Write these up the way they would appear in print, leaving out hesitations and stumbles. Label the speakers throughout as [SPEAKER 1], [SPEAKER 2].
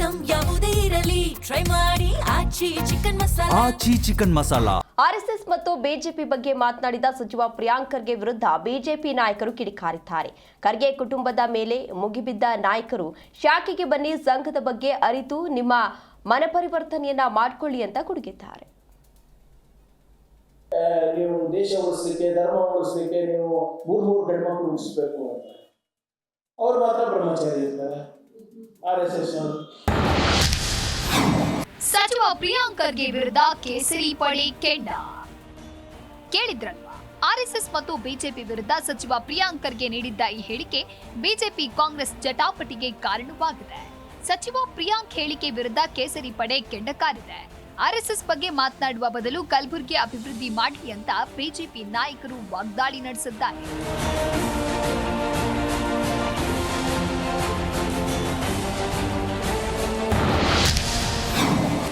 [SPEAKER 1] Item ಯಾವುದೇ ಇರಲಿ try ಮಾಡಿ ಆಚಿ ಚಿಕನ್ ಮಸಾಲಾ.
[SPEAKER 2] ಆರ್ಎಸ್ಎಸ್ ಮತ್ತು ಬಿಜೆಪಿ ಬಗ್ಗೆ ಮಾತನಾಡಿದ ಸಚಿವ ಪ್ರಿಯಾಂಕ್ ಖರ್ಗೆ ವಿರುದ್ಧ ಬಿಜೆಪಿ ನಾಯಕರು ಕಿಡಿಕಾರಿದ್ದಾರೆ. ಖರ್ಗೆ ಕುಟುಂಬದ ಮೇಲೆ ಮುಗಿಬಿದ್ದ ನಾಯಕರು ಶಾಖೆಗೆ ಬನ್ನಿ, ಸಂಘದ ಬಗ್ಗೆ ಅರಿತು ನಿಮ್ಮ ಮನಪರಿವರ್ತನೆಯನ್ನ ಮಾಡಿಕೊಳ್ಳಿ ಅಂತ ಗುಡುಗಿದ್ದಾರೆ.
[SPEAKER 3] ನೀವು ದೇಶ ಉಳಿಸಲಿಕ್ಕೆ, ಧರ್ಮ ಉಳಿಸಲಿಕ್ಕೆ ನೀವು ಮೂರು ಗಂಡ್ಮಕ್ಳು ಉಳಿಸಬೇಕು ಅಂತ ಅವ್ರು ಮಾತ್ರ ಬ್ರಹ್ಮಚಾರಿ ಇರ್ತಾರೆ ಆರ್ಎಸ್ಎಸ್.
[SPEAKER 4] ಸಚಿವ ಪ್ರಿಯಾಂಕ್ ಖರ್ಗೆ ವಿರುದ್ಧ ಕೇಸರಿ ಪಡೆ ಕೆಂಡ. ಕೇಳಿದ್ರಲ್ವಾ, ಆರ್ಎಸ್ಎಸ್ ಮತ್ತು ಬಿಜೆಪಿ ವಿರುದ್ಧ ಸಚಿವ ಪ್ರಿಯಾಂಕ್ ಖರ್ಗೆ ನೀಡಿದ್ದ ಈ ಹೇಳಿಕೆ ಬಿಜೆಪಿ ಕಾಂಗ್ರೆಸ್ ಜಟಾಪಟಿಗೆ ಕಾರಣವಾಗಿದೆ. ಸಚಿವ ಪ್ರಿಯಾಂಕ್ ಹೇಳಿಕೆ ವಿರುದ್ಧ ಕೇಸರಿ ಪಡೆ ಕೆಂಡಕಾರಿದೆ. ಆರ್ಎಸ್ಎಸ್ ಬಗ್ಗೆ ಮಾತನಾಡುವ ಬದಲು ಕಲಬುರಗಿ ಅಭಿವೃದ್ಧಿ ಮಾಡಿ ಅಂತ ಬಿಜೆಪಿ ನಾಯಕರು ವಾಗ್ದಾಳಿ ನಡೆಸಿದ್ದಾರೆ.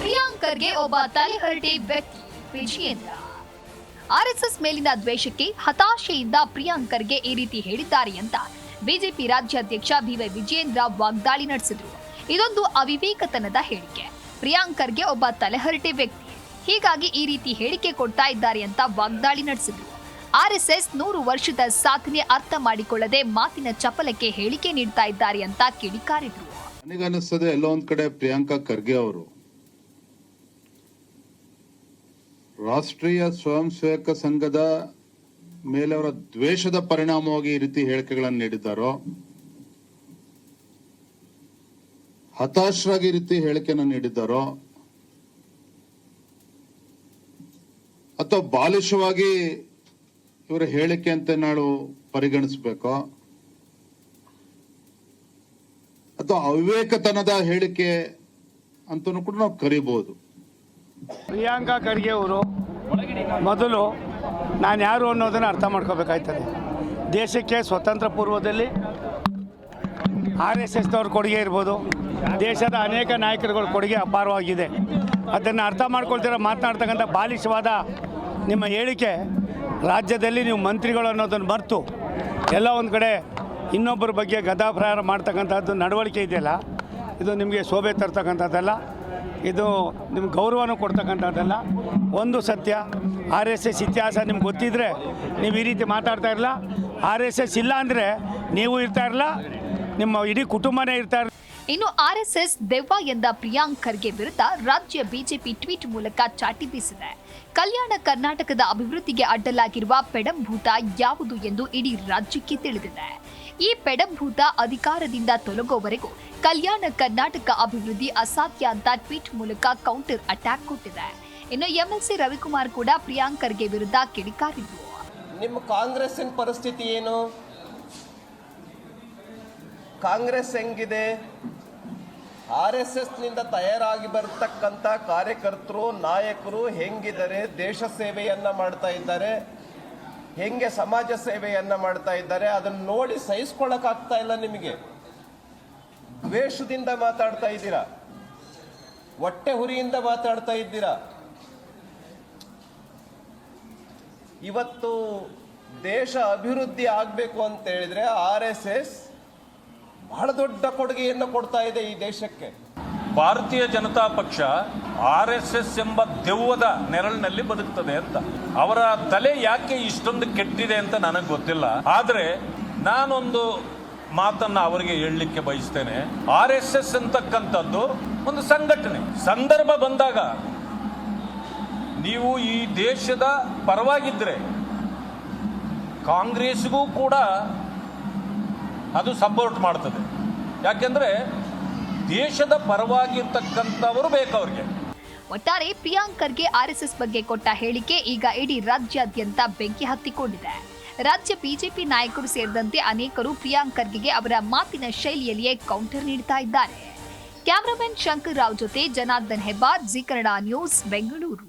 [SPEAKER 4] ಪ್ರಿಯಾಂಕ್ ಖರ್ಗೆ ಒಬ್ಬ ತಲೆಹರಟೆ ವ್ಯಕ್ತಿ ವಿಜಯೇಂದ್ರ. ಆರ್ಎಸ್ಎಸ್ ಮೇಲಿನ ದ್ವೇಷಕ್ಕೆ ಹತಾಶೆಯಿಂದ ಪ್ರಿಯಾಂಕ್ ಖರ್ಗೆ ಈ ರೀತಿ ಹೇಳಿದ್ದಾರೆ ಅಂತ ಬಿಜೆಪಿ ರಾಜ್ಯಾಧ್ಯಕ್ಷ ಬಿವೈ ವಿಜಯೇಂದ್ರ ವಾಗ್ದಾಳಿ ನಡೆಸಿದ್ರು. ಇದೊಂದು ಅವಿವೇಕತನದ ಹೇಳಿಕೆ. ಪ್ರಿಯಾಂಕ್ ಖರ್ಗೆ ಒಬ್ಬ ತಲೆಹರಟೆ ವ್ಯಕ್ತಿ, ಹೀಗಾಗಿ ಈ ರೀತಿ ಹೇಳಿಕೆ ಕೊಡ್ತಾ ಇದ್ದಾರೆ ಅಂತ ವಾಗ್ದಾಳಿ ನಡೆಸಿದ್ರು. ಆರ್ಎಸ್ಎಸ್ 100 ವರ್ಷದ ಸಾಧನೆ ಅರ್ಥ ಮಾಡಿಕೊಳ್ಳದೆ ಮಾತಿನ ಚಪಲಕ್ಕೆ ಹೇಳಿಕೆ ನೀಡ್ತಾ ಇದ್ದಾರೆ ಅಂತ ಕಿಡಿಕಾರಿದ್ರು.
[SPEAKER 5] ನನಗನ್ನಿಸ್ತದೆ ಎಲ್ಲೋ ಒಂದ್ ಕಡೆ ಪ್ರಿಯಾಂಕಾ ಖರ್ಗೆ ಅವರು ರಾಷ್ಟ್ರೀಯ ಸ್ವಯಂ ಸೇವಕ ಸಂಘದ ಮೇಲೆ ಅವರ ದ್ವೇಷದ ಪರಿಣಾಮವಾಗಿ ಈ ರೀತಿ ಹೇಳಿಕೆಗಳನ್ನು ನೀಡಿದ್ದಾರೋ, ಹತಾಶರಾಗಿ ಈ ರೀತಿ ಹೇಳಿಕೆಯನ್ನು ನೀಡಿದ್ದಾರೋ, ಅಥವಾ ಬಾಲಿಶವಾಗಿ ಇವರ ಹೇಳಿಕೆ ಅಂತ ನಾವು ಪರಿಗಣಿಸಬೇಕೋ, ಅಥವಾ ಅವಿವೇಕತನದ ಹೇಳಿಕೆ ಅಂತನೂ ಕೂಡ ನಾವು ಕರಿಬಹುದು.
[SPEAKER 6] ಪ್ರಿಯಾಂಕಾ ಖರ್ಗೆ ಅವರು ಮೊದಲು ನಾನು ಯಾರು ಅನ್ನೋದನ್ನು ಅರ್ಥ ಮಾಡ್ಕೋಬೇಕಾಯ್ತದೆ. ದೇಶಕ್ಕೆ ಸ್ವತಂತ್ರ ಪೂರ್ವದಲ್ಲಿ RSSದವ್ರ ಕೊಡುಗೆ ಇರ್ಬೋದು, ದೇಶದ ಅನೇಕ ನಾಯಕರುಗಳ ಕೊಡುಗೆ ಅಪಾರವಾಗಿದೆ. ಅದನ್ನು ಅರ್ಥ ಮಾಡ್ಕೊಳ್ತೀರ ಮಾತನಾಡ್ತಕ್ಕಂಥ ಬಾಲಿಶವಾದ ನಿಮ್ಮ ಹೇಳಿಕೆ ರಾಜ್ಯದಲ್ಲಿ ನೀವು ಮಂತ್ರಿಗಳು ಅನ್ನೋದನ್ನು ಮರೆತು ಎಲ್ಲ ಒಂದು ಕಡೆ ಇನ್ನೊಬ್ಬರ ಬಗ್ಗೆ ಗದಾಪ್ರಹಾರ ಮಾಡ್ತಕ್ಕಂಥದ್ದು ನಡವಳಿಕೆ ಇದೆಯಲ್ಲ, ಇದು ನಿಮಗೆ ಶೋಭೆ ತರ್ತಕ್ಕಂಥದ್ದಲ್ಲ, ಇದು ನಿಮ್ಗೆ ಗೌರವನೂ ಕೊಡ್ತಕ್ಕಂಥದ್ದಲ್ಲ. ಒಂದು ಸತ್ಯ, RSS ಇತಿಹಾಸ ನಿಮ್ಗೆ ಗೊತ್ತಿದ್ದರೆ ನೀವು ಈ ರೀತಿ ಮಾತಾಡ್ತಾ ಇರಲ್ಲ. RSS ಇಲ್ಲ ಅಂದರೆ ನೀವು ಇರ್ತಾ ಇರಲ್ಲ, ನಿಮ್ಮ ಇಡೀ ಕುಟುಂಬನೇ ಇರ್ತಾ ಇರಲ್ಲ.
[SPEAKER 4] ಇನ್ನು ಆರ್ಎಸ್ಎಸ್ ದೆವ್ವ ಎಂದ ಪ್ರಿಯಾಂಕ್ ಖರ್ಗೆ ವಿರುದ್ಧ ರಾಜ್ಯ ಬಿಜೆಪಿ ಟ್ವೀಟ್ ಮೂಲಕ ಚಾಟಿ ಬೀಸಿದೆ. ಕಲ್ಯಾಣ ಕರ್ನಾಟಕದ ಅಭಿವೃದ್ಧಿಗೆ ಅಡ್ಡಲಾಗಿರುವ ಪೆಡಂಭೂತ ಯಾವುದು ಎಂದು ಇಡೀ ರಾಜ್ಯಕ್ಕೆ ತಿಳಿದಿದೆ. ಈ ಪೆಡಂಭೂತ ಅಧಿಕಾರದಿಂದ ತೊಲಗೋವರೆಗೂ ಕಲ್ಯಾಣ ಕರ್ನಾಟಕ ಅಭಿವೃದ್ಧಿ ಅಸಾಧ್ಯ ಅಂತ ಟ್ವೀಟ್ ಮೂಲಕ ಕೌಂಟರ್ ಅಟ್ಯಾಕ್ ಕೊಟ್ಟಿದೆ. ಇನ್ನು MLC ರವಿಕುಮಾರ್ ಕೂಡ ಪ್ರಿಯಾಂಕ್ ಖರ್ಗೆ ವಿರುದ್ಧ ಕಿಡಿಕಾರಿದ್ರು.
[SPEAKER 7] ನಿಮ್ಮ ಕಾಂಗ್ರೆಸ್ಸಿನ ಪರಿಸ್ಥಿತಿ ಏನು? ಕಾಂಗ್ರೆಸ್ ಹೆಂಗಿದೆ? RSSನಿಂದ ತಯಾರಾಗಿ ಬರತಕ್ಕಂಥ ಕಾರ್ಯಕರ್ತರು, ನಾಯಕರು ಹೆಂಗಿದ್ದಾರೆ, ದೇಶ ಸೇವೆಯನ್ನು ಮಾಡ್ತಾ ಇದ್ದಾರೆ, ಹೆಂಗೆ ಸಮಾಜ ಸೇವೆಯನ್ನು ಮಾಡ್ತಾ ಇದ್ದಾರೆ, ಅದನ್ನು ನೋಡಿ ಸಹಿಸ್ಕೊಳ್ಳೋಕ್ಕಾಗ್ತಾ ಇಲ್ಲ ನಿಮಗೆ. ದ್ವೇಷದಿಂದ ಮಾತಾಡ್ತಾ ಇದ್ದೀರಾ, ಹೊಟ್ಟೆ ಹುರಿಯಿಂದ ಮಾತಾಡ್ತಾ ಇದ್ದೀರಾ. ಇವತ್ತು ದೇಶ ಅಭಿವೃದ್ಧಿ ಆಗಬೇಕು ಅಂತ ಹೇಳಿದ್ರೆ RSS ಬಹಳ ದೊಡ್ಡ ಕೊಡುಗೆಯನ್ನು ಕೊಡ್ತಾ ಇದೆ ಈ ದೇಶಕ್ಕೆ.
[SPEAKER 8] ಭಾರತೀಯ ಜನತಾ ಪಕ್ಷ RSS ಎಂಬ ದೆವ್ವದ ನೆರಳಿನಲ್ಲಿ ಬದುಕ್ತದೆ ಅಂತ. ಅವರ ತಲೆ ಯಾಕೆ ಇಷ್ಟೊಂದು ಕೆಟ್ಟಿದೆ ಅಂತ ನನಗೆ ಗೊತ್ತಿಲ್ಲ. ಆದರೆ ನಾನೊಂದು ಮಾತನ್ನ ಅವರಿಗೆ ಹೇಳಲಿಕ್ಕೆ ಬಯಸ್ತೇನೆ. RSS ಅಂತಕ್ಕಂಥದ್ದು ಒಂದು ಸಂಘಟನೆ. ಸಂದರ್ಭ ಬಂದಾಗ ನೀವು ಈ ದೇಶದ ಪರವಾಗಿದ್ದರೆ ಕಾಂಗ್ರೆಸ್ಗೂ ಕೂಡ ಅದು ಸಪೋರ್ಟ್ ಮಾಡ್ತದೆ. ಯಾಕೆಂದ್ರೆ ದೇಶದ ಪರವಾಗಿರ್ತಕ್ಕಂಥವರು ಬೇಕವ್ರಿಗೆ.
[SPEAKER 4] ಒಟ್ಟಾರೆ ಪ್ರಿಯಾಂಕ್ ಖರ್ಗೆ ಆರ್ಎಸ್ಎಸ್ ಬಗ್ಗೆ ಕೊಟ್ಟ ಹೇಳಿಕೆ ಈಗ ಇಡೀ ರಾಜ್ಯಾದ್ಯಂತ ಬೆಂಕಿ ಹತ್ತಿಕೊಂಡಿದೆ. ರಾಜ್ಯ ಬಿಜೆಪಿ ನಾಯಕರು ಸೇರಿದಂತೆ ಅನೇಕರು ಪ್ರಿಯಾಂಕ್ ಖರ್ಗೆಗೆ ಅವರ ಮಾತಿನ ಶೈಲಿಯಲ್ಲಿಯೇ ಕೌಂಟರ್ ನೀಡ್ತಾ ಇದ್ದಾರೆ. ಕ್ಯಾಮರಾಮನ್ ಶಂಕರ್ ರಾವ್ ಜೊತೆ ಜನಾರ್ದನ್ ಹೆಬ್ಬಾರ್, ಜಿ ಕನ್ನಡ ನ್ಯೂಸ್, ಬೆಂಗಳೂರು.